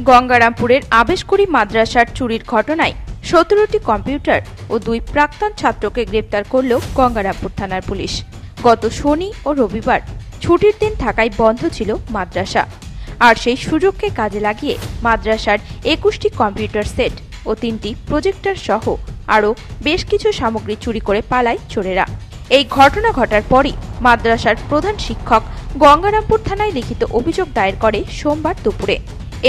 গঙ্গারামপুরের আবেশকুড়ি মাদ্রাসার চুরির ঘটনায় 17টি কম্পিউটার ও 2 প্রাক্তন ছাত্রকে গ্রেপ্তার করল গঙ্গারামপুর থানার পুলিশ। গত শনি ও রবিবার ছুটির দিন থাকায় বন্ধ ছিল মাদ্রাসা, আর সেই সুযোগকে কাজে লাগিয়ে মাদ্রাসার 21টি কম্পিউটার সেট ও 3টি প্রজেক্টর সহ আরও বেশ কিছু সামগ্রী চুরি করে পালায় চোরেরা। এই ঘটনা ঘটার পরই মাদ্রাসার প্রধান শিক্ষক গঙ্গারামপুর থানায় লিখিত অভিযোগ দায়ের করে সোমবার দুপুরে।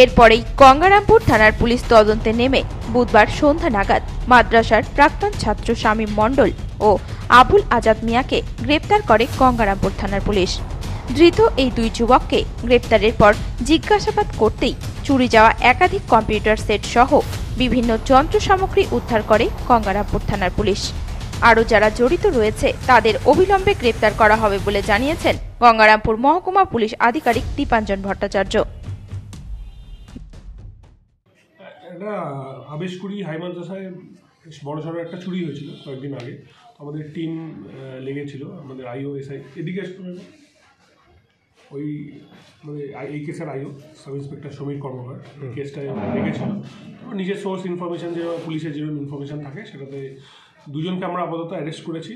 এরপরেই গঙ্গারামপুর থানার পুলিশ তদন্তে নেমে বুধবার সন্ধ্যা নাগাদ মাদ্রাসার প্রাক্তন ছাত্র শামীম মণ্ডল ও আবুল আজাদ মিয়াকে গ্রেপ্তার করে গঙ্গারামপুর থানার পুলিশ। ধৃত এই 2 যুবককে গ্রেপ্তারের পর জিজ্ঞাসাবাদ করতেই চুরি যাওয়া একাধিক কম্পিউটার সেট সহ বিভিন্ন যন্ত্র সামগ্রী উদ্ধার করে গঙ্গারামপুর থানার পুলিশ। আরও যারা জড়িত রয়েছে তাদের অবিলম্বে গ্রেপ্তার করা হবে বলে জানিয়েছেন গঙ্গারামপুর মহকুমা পুলিশ আধিকারিক দীপাঞ্জন ভট্টাচার্য। এটা আবেশকুড়ি হাই মাদ্রাসায় বড়সড় একটা চুরি হয়েছিল কয়েকদিন আগে। আমাদের টিম লেগেছিল, আমাদের আইও এসআই এদিকে ওই মানে এই কেসের আইও সাব ইন্সপেক্টর সমীর কর্মকার কেসটা লেগেছিল। নিজের সোর্স ইনফরমেশান যে পুলিশের যেরকম ইনফরমেশান থাকে সেটাতে 2জনকে আমরা আপাতত অ্যারেস্ট করেছি।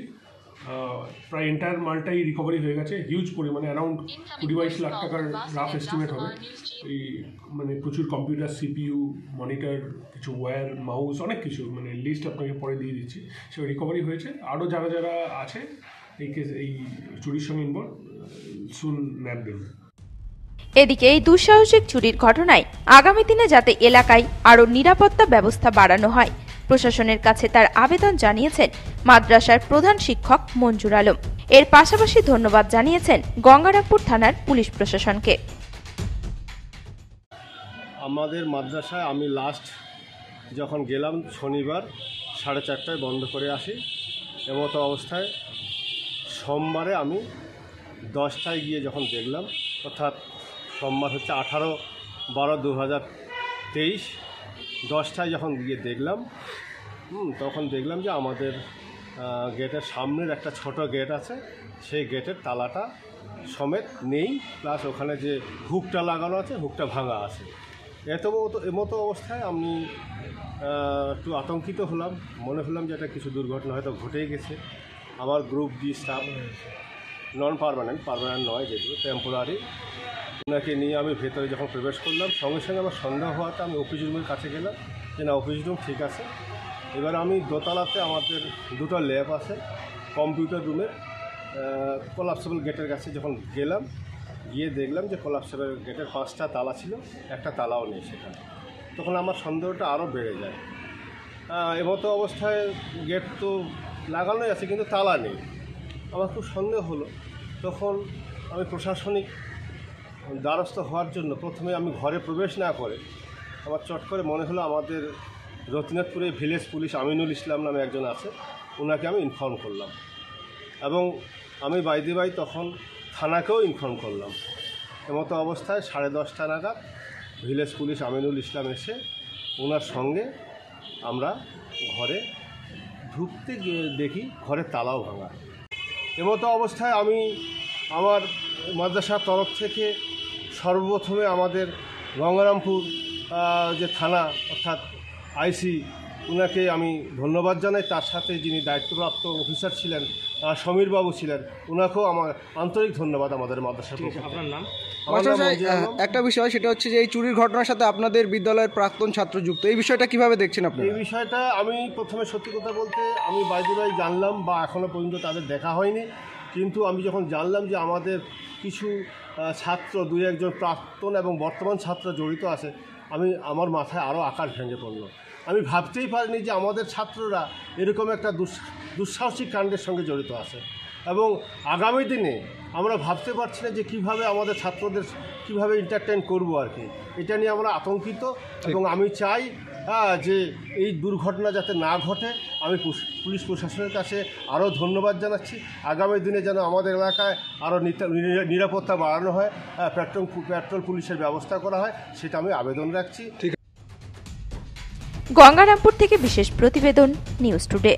প্রায় এন্টায়ার মালটাই রিকভারি হয়ে গেছে। হিউজ পরিমাণে অ্যারাউন্ড 20-22 লাখ টাকার রাফ এস্টিমেট হবে। এই মানে প্রচুর কম্পিউটার, সিপিইউ, মনিটর, কিছু ওয়্যার, মাউস, অনেক কিছু, মানে লিস্ট আপনাকে পরে দিয়ে দিচ্ছি। সেটা রিকভারি হয়েছে। আরও যারা যারা আছে এই কেস এই চুরির সঙ্গে ইনভলভ সুন ন্যাপ দেবে। এদিকে এই দুঃসাহসিক চুরির ঘটনায় আগামী দিনে যাতে এলাকায় আরও নিরাপত্তা ব্যবস্থা বাড়ানো হয় প্রশাসনের কাছে তার আবেদন জানিয়েছেন মাদ্রাসার প্রধান শিক্ষক মঞ্জুর আলম। এর পাশাপাশি ধন্যবাদ জানিয়েছেন গঙ্গারামপুর থানার পুলিশ প্রশাসনকে। আমাদের মাদ্রাসায় আমি লাস্ট যখন গেলাম শনিবার 4:30টায় বন্ধ করে আসি। এমতো অবস্থায় সোমবারে আমি 10টায় গিয়ে যখন দেখলাম, অর্থাৎ সোমবার হচ্ছে 18/12/2023, 10টায় যখন গিয়ে দেখলাম তখন দেখলাম যে আমাদের গেটের সামনের একটা ছোট গেট আছে, সেই গেটের তালাটা সমেত নেই, প্লাস ওখানে যে হুকটা লাগানো আছে হুকটা ভাঙা আছে। এমতো অবস্থায় আমি একটু আতঙ্কিত হলাম, মনে হলাম যে এটা কিছু দুর্ঘটনা হয়তো ঘটেই গেছে। আমার গ্রুপ ডি স্টাফ, নন পার্মানেন্ট নয়, যেগুলো টেম্পোরারি, ওনাকে নিয়ে আমি ভেতরে যখন প্রবেশ করলাম সঙ্গে সঙ্গে আমার সন্দেহ হওয়াতে আমি অফিস রুমের কাছে গেলাম যে না, অফিস রুম ঠিক আছে। এবার আমি দোতলাতে আমাদের 2টো ল্যাব আছে, কম্পিউটার রুমের কোলাপসেবল গেটের কাছে যখন গেলাম, গিয়ে দেখলাম যে কোলাপসেবল গেটের 5টা তালা ছিল, একটা তালাও নেই সেখানে। তখন আমার সন্দেহটা আরও বেড়ে যায়। এমতো অবস্থায় গেট তো লাগানোই আছে কিন্তু তালা নেই, আমার খুব সন্দেহ হলো। তখন আমি প্রশাসনিক দ্বারস্থ হওয়ার জন্য প্রথমে আমি ঘরে প্রবেশ না করে আমার চট করে মনে হলো আমাদের রতিনাথপুরে ভিলেজ পুলিশ আমিনুল ইসলাম নামে একজন আছে, ওনাকে আমি ইনফর্ম করলাম এবং আমি বাই তখন থানাকেও ইনফর্ম করলাম। এমতো অবস্থায় 10:30টা নাগাদ ভিলেজ পুলিশ আমিনুল ইসলাম এসে ওনার সঙ্গে আমরা ঘরে ঢুকতে গিয়ে দেখি ঘরের তালাও ভাঙা। এমতো অবস্থায় আমি আমার মাদ্রাসার তরফ থেকে সর্বপ্রথমে আমাদের গঙ্গারামপুর যে থানা অর্থাৎ আইসি, ওনাকে আমি ধন্যবাদ জানাই। তার সাথে যিনি দায়িত্বপ্রাপ্ত অফিসার ছিলেন সমীরবাবু ছিলেন, ওনাকেও আমার আন্তরিক ধন্যবাদ আমাদের মাদ্রাসার পক্ষ থেকে। আপনার নাম? একটা বিষয়, সেটা হচ্ছে যে এই চুরির ঘটনার সাথে আপনাদের বিদ্যালয়ের প্রাক্তন ছাত্র যুক্ত, এই বিষয়টা কিভাবে দেখছেন আপনি? এই বিষয়টা আমি প্রথমে সত্যি কথা বলতে আমি বাই জানলাম, বা এখনও পর্যন্ত তাদের দেখা হয়নি, কিন্তু আমি যখন জানলাম যে আমাদের কিছু ছাত্র 2-1জন প্রাক্তন এবং বর্তমান ছাত্র জড়িত আছে, আমার মাথায় আরও আকাশ ভেঙে পড়ল। আমি ভাবতেই পারিনি যে আমাদের ছাত্ররা এরকম একটা দুঃসাহসিক কাণ্ডের সঙ্গে জড়িত আছে, এবং আগামী দিনে আমরা ভাবতে পারছি না যে কীভাবে আমাদের ছাত্রদের কীভাবে এন্টারটেইন করবো আর কি। এটা নিয়ে আমরা আতঙ্কিত, এবং আমি চাই যে এই দুর্ঘটনা যাতে না ঘটে। আমি পুলিশ প্রশাসনের কাছে আরও ধন্যবাদ জানাচ্ছি। আগামী দিনে যেন আমাদের এলাকায় আরও নিরাপত্তা বাড়ানো হয়, পেট্রোল পুলিশের ব্যবস্থা করা হয়, সেটা আমি আবেদন রাখছি। গঙ্গারামপুর থেকে বিশেষ প্রতিবেদন, নিউজ টুডে।